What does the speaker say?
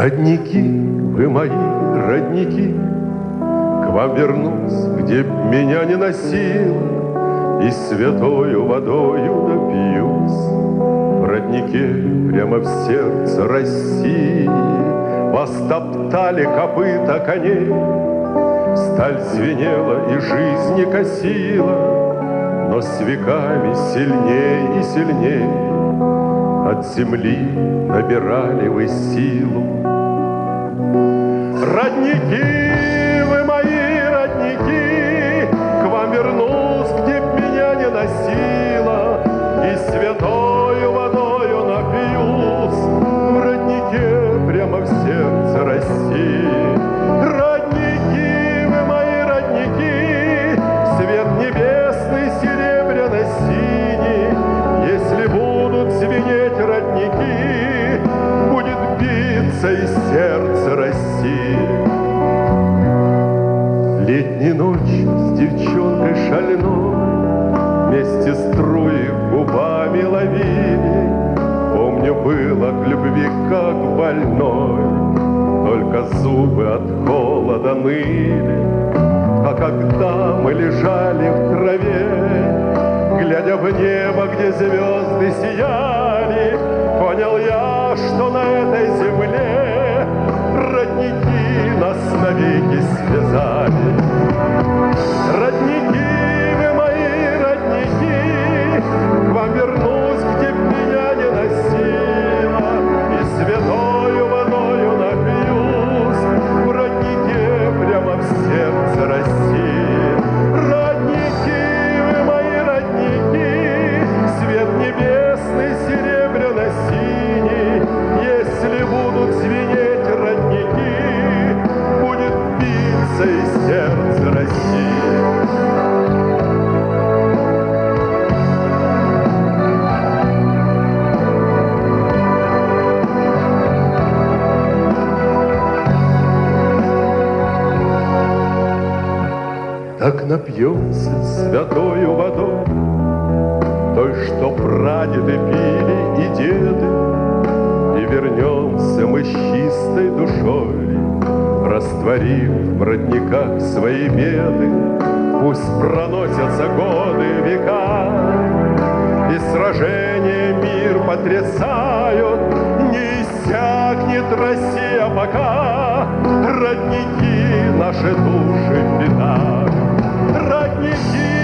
Родники, вы мои родники, к вам вернусь, где б меня не носило, и святою водою напьюсь. В роднике прямо в сердце России вас топтали копыта коней, сталь звенела и жизнь не косила, но с веками сильней и сильней от земли набирали вы силу. Родники, вы мои родники, к вам вернусь, где б меня не носило, и святою водою напьюсь в роднике прямо в сердце России. Родники, вы мои родники, свет небесный серебряно-синий, если будут звенеть родники, будет биться и сердце России. Летней ночью с девчонкой шальной вместе струи губами ловили. Помню, было к любви как больной, только зубы от холода ныли. А когда мы лежали в траве, глядя в небо, где звезды сияли, понял я, что на этой земле родники нас навеки связали. Родники, вы мои родники, к вам вернусь, где б меня не носило, и святою водою напьюсь в роднике прямо в сердце России. Родники, вы мои родники, свет небесный серебряно-синий, если будут звенеть родники, будет биться и сердце России. Так напьемся святою водой, той, что прадеды пили и деды, и вернемся мы с чистой душой, растворив в родниках свои беды. Пусть проносятся годы, века, и сражения мир потрясают, не иссякнет Россия пока родники наши души питают. Родники,